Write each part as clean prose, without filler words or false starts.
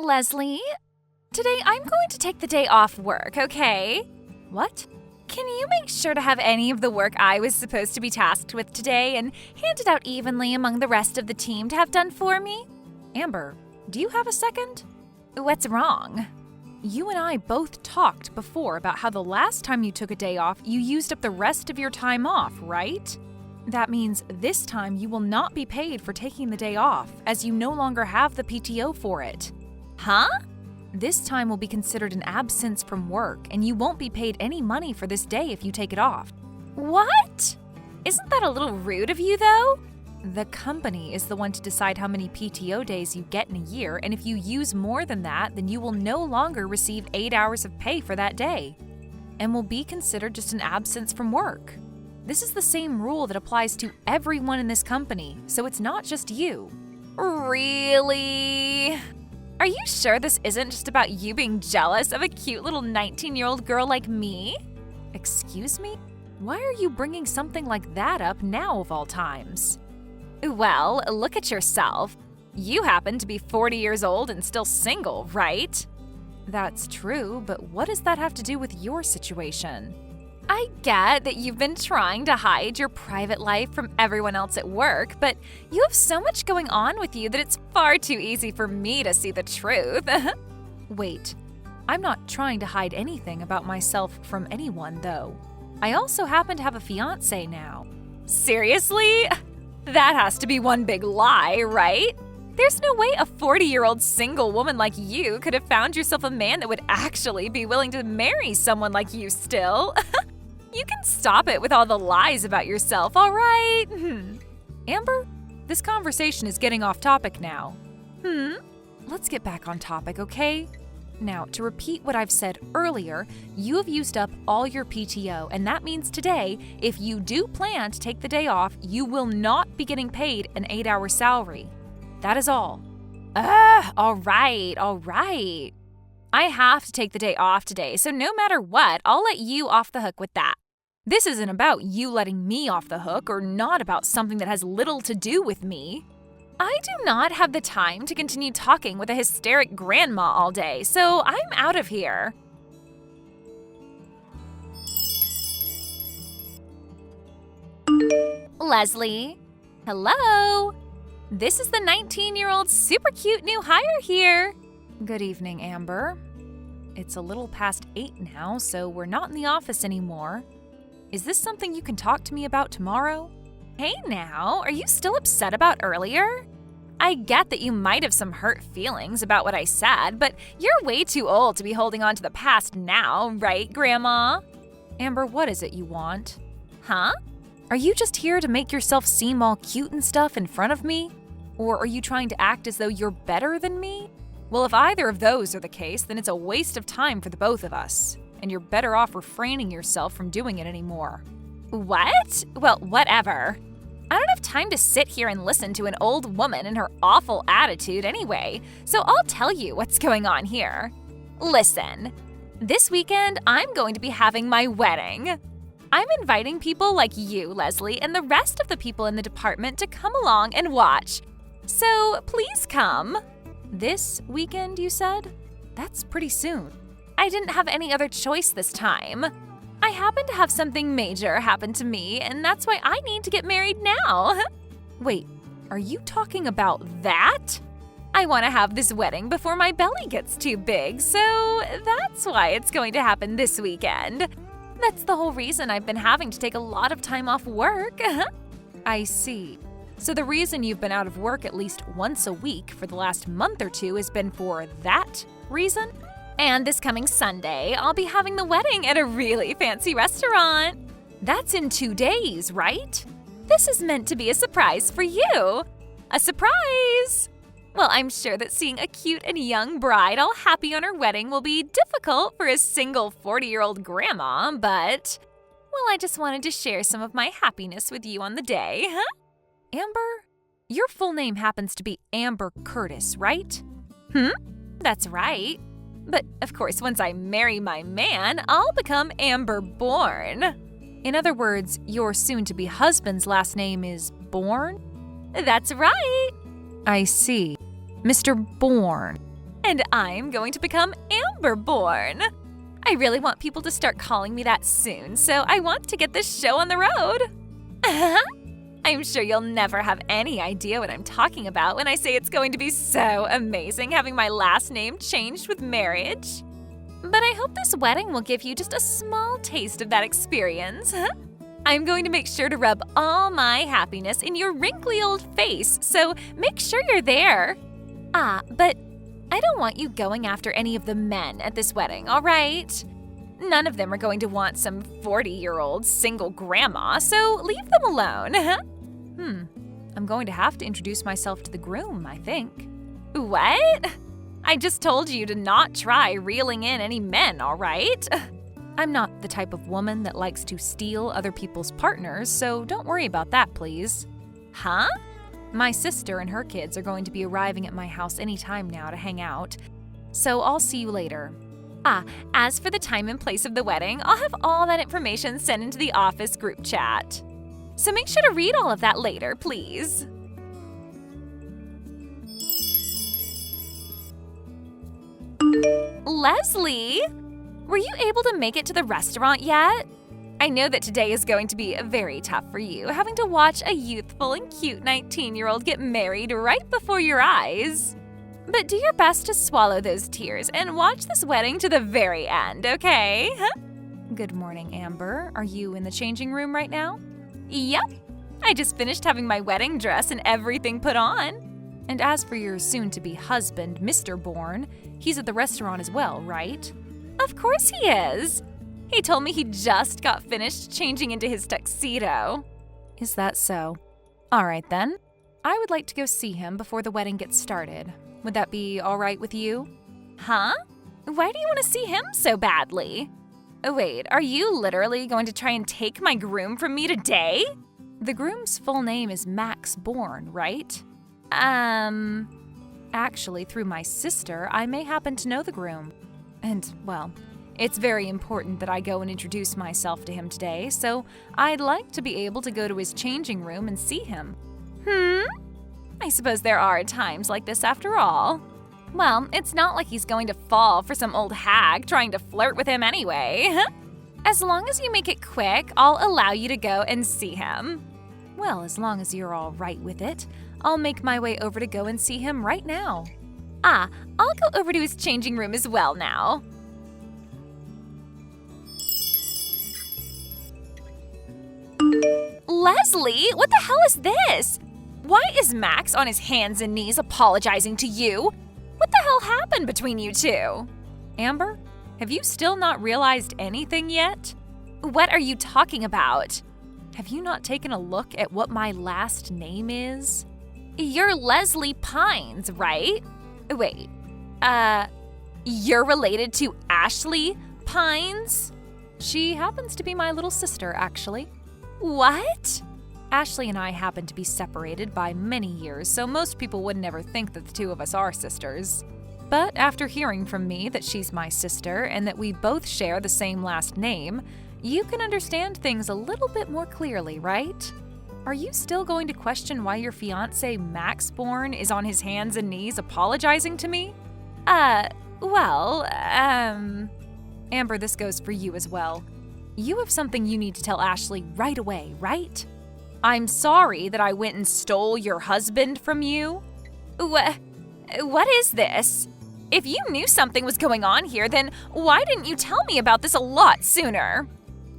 Leslie, today I'm going to take the day off work, okay? What? Can you make sure to have any of the work I was supposed to be tasked with today and hand it out evenly among the rest of the team to have done for me? Amber, do you have a second? What's wrong? You and I both talked before about how the last time you took a day off, you used up the rest of your time off, right? That means this time you will not be paid for taking the day off, as you no longer have the PTO for it. Huh? This time will be considered an absence from work, and you won't be paid any money for this day if you take it off. What? Isn't that a little rude of you, though? The company is the one to decide how many PTO days you get in a year, and if you use more than that, then you will no longer receive 8 hours of pay for that day, and will be considered just an absence from work. This is the same rule that applies to everyone in this company, so it's not just you. Really? Are you sure this isn't just about you being jealous of a cute little 19-year-old girl like me? Excuse me? Why are you bringing something like that up now of all times? Well, look at yourself. You happen to be 40 years old and still single, right? That's true, but what does that have to do with your situation? I get that you've been trying to hide your private life from everyone else at work, but you have so much going on with you that it's far too easy for me to see the truth. Wait, I'm not trying to hide anything about myself from anyone, though. I also happen to have a fiancé now. Seriously? That has to be one big lie, right? There's no way a 40-year-old single woman like you could have found yourself a man that would actually be willing to marry someone like you still. You can stop it with all the lies about yourself, all right? Amber, this conversation is getting off topic now. Let's get back on topic, okay? Now, to repeat what I've said earlier, you have used up all your PTO, and that means today, if you do plan to take the day off, you will not be getting paid an 8-hour salary. That is all. All right. I have to take the day off today, so no matter what, I'll let you off the hook with that. This isn't about you letting me off the hook or not about something that has little to do with me. I do not have the time to continue talking with a hysteric grandma all day, so I'm out of here. Leslie? Hello? This is the 19-year-old super cute new hire here. Good evening, Amber. It's a little past 8 now, so we're not in the office anymore. Is this something you can talk to me about tomorrow? Hey now, are you still upset about earlier? I get that you might have some hurt feelings about what I said, but you're way too old to be holding on to the past now, right, Grandma? Amber, what is it you want? Huh? Are you just here to make yourself seem all cute and stuff in front of me? Or are you trying to act as though you're better than me? Well, if either of those are the case, then it's a waste of time for the both of us, and you're better off refraining yourself from doing it anymore. What? Well, whatever. I don't have time to sit here and listen to an old woman and her awful attitude anyway, so I'll tell you what's going on here. Listen, this weekend I'm going to be having my wedding. I'm inviting people like you, Leslie, and the rest of the people in the department to come along and watch. So please come. This weekend, you said? That's pretty soon. I didn't have any other choice this time. I happen to have something major happen to me, and that's why I need to get married now. Wait, are you talking about that? I want to have this wedding before my belly gets too big, so that's why it's going to happen this weekend. That's the whole reason I've been having to take a lot of time off work. I see. So the reason you've been out of work at least once a week for the last month or two has been for that reason? And this coming Sunday, I'll be having the wedding at a really fancy restaurant. That's in 2 days, right? This is meant to be a surprise for you. A surprise! Well, I'm sure that seeing a cute and young bride all happy on her wedding will be difficult for a single 40-year-old grandma, but, well, I just wanted to share some of my happiness with you on the day. Amber, your full name happens to be Amber Curtis, right? That's right. But, of course, once I marry my man, I'll become Amber Bourne. In other words, your soon-to-be husband's last name is Bourne? That's right. I see. Mr. Bourne. And I'm going to become Amberborn. I really want people to start calling me that soon, so I want to get this show on the road. I'm sure you'll never have any idea what I'm talking about when I say it's going to be so amazing having my last name changed with marriage. But I hope this wedding will give you just a small taste of that experience. I'm going to make sure to rub all my happiness in your wrinkly old face, so make sure you're there. But I don't want you going after any of the men at this wedding, all right? None of them are going to want some 40-year-old single grandma, so leave them alone. I'm going to have to introduce myself to the groom, I think. What? I just told you to not try reeling in any men, all right? I'm not the type of woman that likes to steal other people's partners, so don't worry about that, please. Huh? My sister and her kids are going to be arriving at my house any time now to hang out, so I'll see you later. As for the time and place of the wedding, I'll have all that information sent into the office group chat. So make sure to read all of that later, please. Leslie, were you able to make it to the restaurant yet? I know that today is going to be very tough for you, having to watch a youthful and cute 19-year-old get married right before your eyes. But do your best to swallow those tears and watch this wedding to the very end, okay? Good morning, Amber. Are you in the changing room right now? Yep. I just finished having my wedding dress and everything put on. And as for your soon-to-be husband, Mr. Bourne, he's at the restaurant as well, right? Of course he is. He told me he just got finished changing into his tuxedo. Is that so? All right then. I would like to go see him before the wedding gets started. Would that be all right with you? Huh? Why do you want to see him so badly? Wait, are you literally going to try and take my groom from me today? The groom's full name is Max Bourne, right? Actually, through my sister, I may happen to know the groom. And, well, it's very important that I go and introduce myself to him today, so I'd like to be able to go to his changing room and see him. I suppose there are times like this after all. Well, it's not like he's going to fall for some old hag trying to flirt with him anyway. As long as you make it quick, I'll allow you to go and see him. Well, as long as you're all right with it, I'll make my way over to go and see him right now. I'll go over to his changing room as well now. Leslie, what the hell is this? Why is Max on his hands and knees apologizing to you? What the hell happened between you two? Amber, have you still not realized anything yet? What are you talking about? Have you not taken a look at what my last name is? You're Leslie Pines, right? Wait, you're related to Ashley Pines? She happens to be my little sister, actually. What? Ashley and I happen to be separated by many years, so most people would never think that the two of us are sisters. But after hearing from me that she's my sister and that we both share the same last name, you can understand things a little bit more clearly, right? Are you still going to question why your fiancé Max Bourne is on his hands and knees apologizing to me? Amber, this goes for you as well. You have something you need to tell Ashley right away, right? I'm sorry that I went and stole your husband from you. What is this? If you knew something was going on here, then why didn't you tell me about this a lot sooner?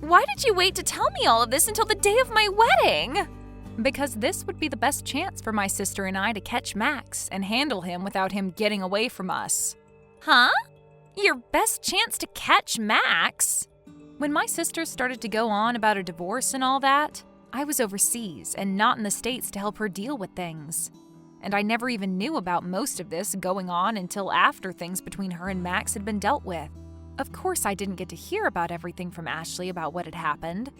Why did you wait to tell me all of this until the day of my wedding? Because this would be the best chance for my sister and I to catch Max and handle him without him getting away from us. Huh? Your best chance to catch Max? When my sister started to go on about a divorce and all that, I was overseas and not in the States to help her deal with things. And I never even knew about most of this going on until after things between her and Max had been dealt with. Of course, I didn't get to hear about everything from Ashley about what had happened.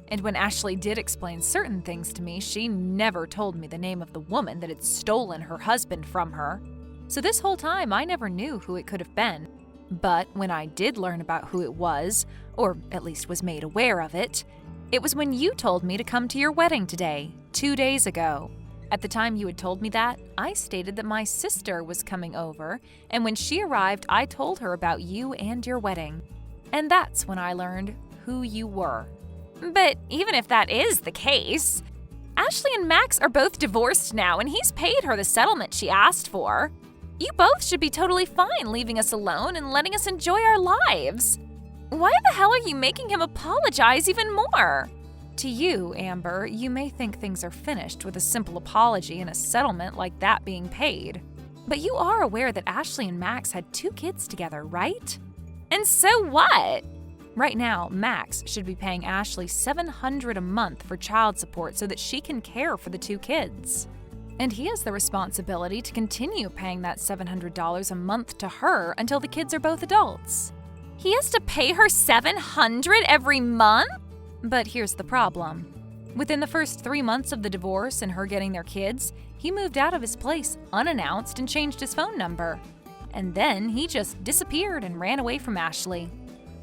And when Ashley did explain certain things to me, she never told me the name of the woman that had stolen her husband from her. So this whole time, I never knew who it could have been. But when I did learn about who it was, or at least was made aware of it, it was when you told me to come to your wedding today, 2 days ago. At the time you had told me that, I stated that my sister was coming over, and when she arrived, I told her about you and your wedding. And that's when I learned who you were. But even if that is the case, Ashley and Max are both divorced now, and he's paid her the settlement she asked for. You both should be totally fine leaving us alone and letting us enjoy our lives. Why the hell are you making him apologize even more? To you, Amber, you may think things are finished with a simple apology and a settlement like that being paid. But you are aware that Ashley and Max had 2 kids together, right? And so what? Right now, Max should be paying Ashley $700 a month for child support so that she can care for the 2 kids. And he has the responsibility to continue paying that $700 a month to her until the kids are both adults. He has to pay her $700 every month? But here's the problem. Within the first 3 months of the divorce and her getting their kids, he moved out of his place unannounced and changed his phone number. And then he just disappeared and ran away from Ashley.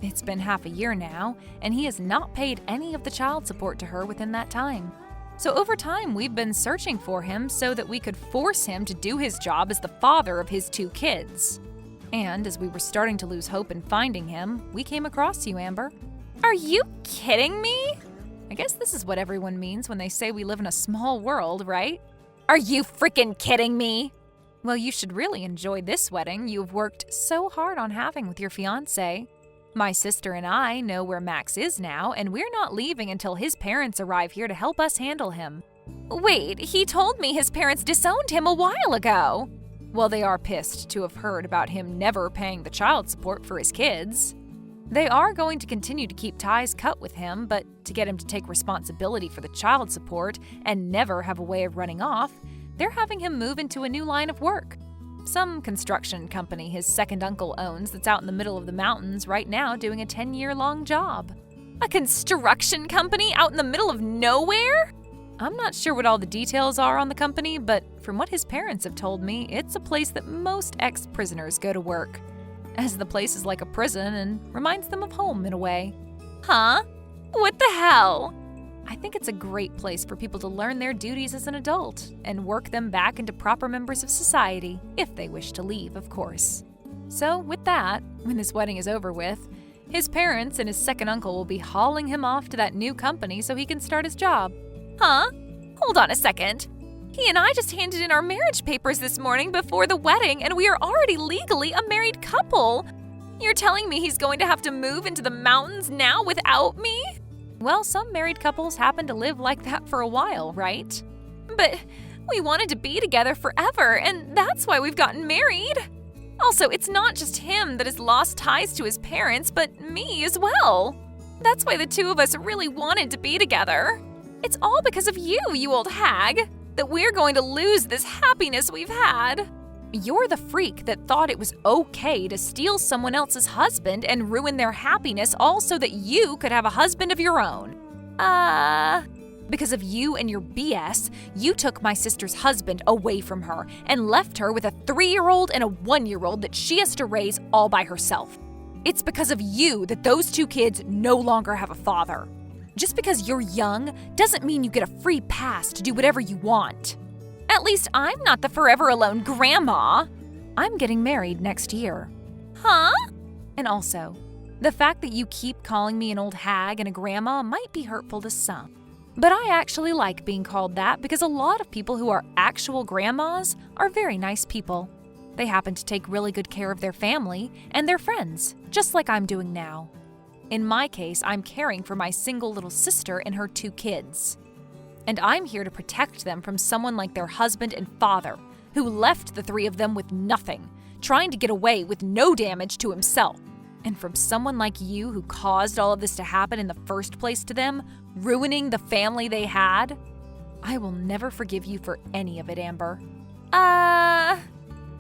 It's been half a year now, and he has not paid any of the child support to her within that time. So over time, we've been searching for him so that we could force him to do his job as the father of his 2 kids. And as we were starting to lose hope in finding him, we came across you, Amber. Are you kidding me? I guess this is what everyone means when they say we live in a small world, right? Are you freaking kidding me? Well, you should really enjoy this wedding you've worked so hard on having with your fiancé. My sister and I know where Max is now, and we're not leaving until his parents arrive here to help us handle him. Wait, he told me his parents disowned him a while ago. Well, they are pissed to have heard about him never paying the child support for his kids. They are going to continue to keep ties cut with him, but to get him to take responsibility for the child support and never have a way of running off, they're having him move into a new line of work. Some construction company his second uncle owns that's out in the middle of the mountains right now doing a 10-year-long job. A construction company out in the middle of nowhere? I'm not sure what all the details are on the company, but from what his parents have told me, it's a place that most ex-prisoners go to work, as the place is like a prison and reminds them of home in a way. Huh? What the hell? I think it's a great place for people to learn their duties as an adult and work them back into proper members of society, if they wish to leave, of course. So with that, when this wedding is over with, his parents and his second uncle will be hauling him off to that new company so he can start his job. Huh? Hold on a second. He and I just handed in our marriage papers this morning before the wedding, and we are already legally a married couple. You're telling me he's going to have to move into the mountains now without me? Well, some married couples happen to live like that for a while, right? But we wanted to be together forever, and that's why we've gotten married. Also, it's not just him that has lost ties to his parents, but me as well. That's why the 2 of us really wanted to be together. It's all because of you, you old hag, that we're going to lose this happiness we've had. You're the freak that thought it was okay to steal someone else's husband and ruin their happiness all so that you could have a husband of your own. Because of you and your BS, you took my sister's husband away from her and left her with a 3-year-old and a 1-year-old that she has to raise all by herself. It's because of you that those 2 kids no longer have a father. Just because you're young doesn't mean you get a free pass to do whatever you want. At least I'm not the forever alone grandma. I'm getting married next year. Huh? And also, the fact that you keep calling me an old hag and a grandma might be hurtful to some. But I actually like being called that because a lot of people who are actual grandmas are very nice people. They happen to take really good care of their family and their friends, just like I'm doing now. In my case, I'm caring for my single little sister and her 2 kids. And I'm here to protect them from someone like their husband and father, who left the 3 of them with nothing, trying to get away with no damage to himself. And from someone like you who caused all of this to happen in the first place to them, ruining the family they had. I will never forgive you for any of it, Amber.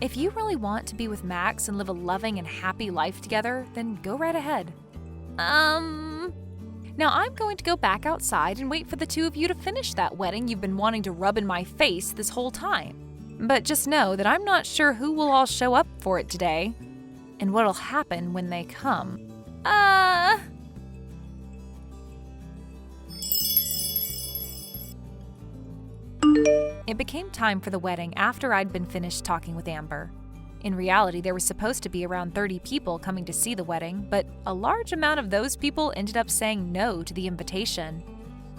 If you really want to be with Max and live a loving and happy life together, then go right ahead. Now I'm going to go back outside and wait for the 2 of you to finish that wedding you've been wanting to rub in my face this whole time. But just know that I'm not sure who will all show up for it today, and what'll happen when they come. It became time for the wedding after I'd been finished talking with Amber. In reality, there was supposed to be around 30 people coming to see the wedding, but a large amount of those people ended up saying no to the invitation.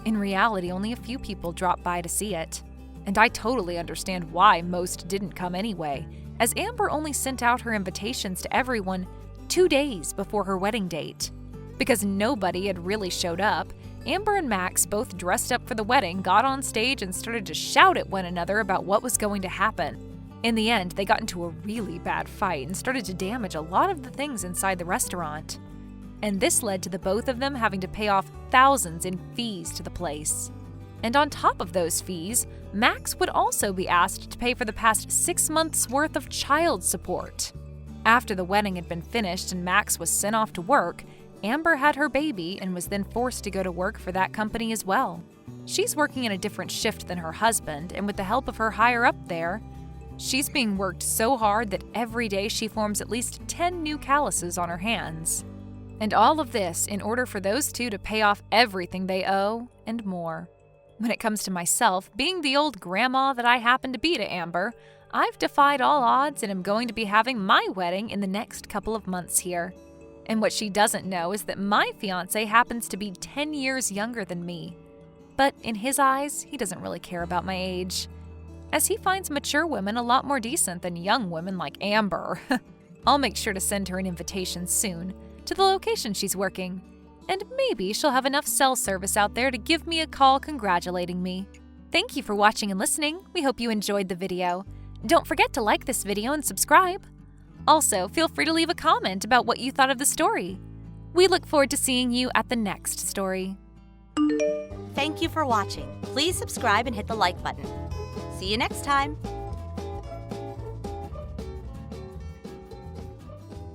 In reality, only a few people dropped by to see it. And I totally understand why most didn't come anyway, as Amber only sent out her invitations to everyone 2 days before her wedding date. Because nobody had really showed up, Amber and Max, both dressed up for the wedding, got on stage and started to shout at one another about what was going to happen. In the end, they got into a really bad fight and started to damage a lot of the things inside the restaurant. And this led to the both of them having to pay off thousands in fees to the place. And on top of those fees, Max would also be asked to pay for the past 6 months' worth of child support. After the wedding had been finished and Max was sent off to work, Amber had her baby and was then forced to go to work for that company as well. She's working in a different shift than her husband, and with the help of her higher up there, she's being worked so hard that every day she forms at least 10 new calluses on her hands. And all of this in order for those two to pay off everything they owe and more. When it comes to myself, being the old grandma that I happen to be to Amber, I've defied all odds and am going to be having my wedding in the next couple of months here. And what she doesn't know is that my fiancé happens to be 10 years younger than me. But in his eyes, he doesn't really care about my age, as he finds mature women a lot more decent than young women like Amber. I'll make sure to send her an invitation soon to the location she's working, and maybe she'll have enough cell service out there to give me a call congratulating me. Thank you for watching and listening. We hope you enjoyed the video. Don't forget to like this video and subscribe. Also, feel free to leave a comment about what you thought of the story. We look forward to seeing you at the next story. Thank you for watching. Please subscribe and hit the like button. See you next time.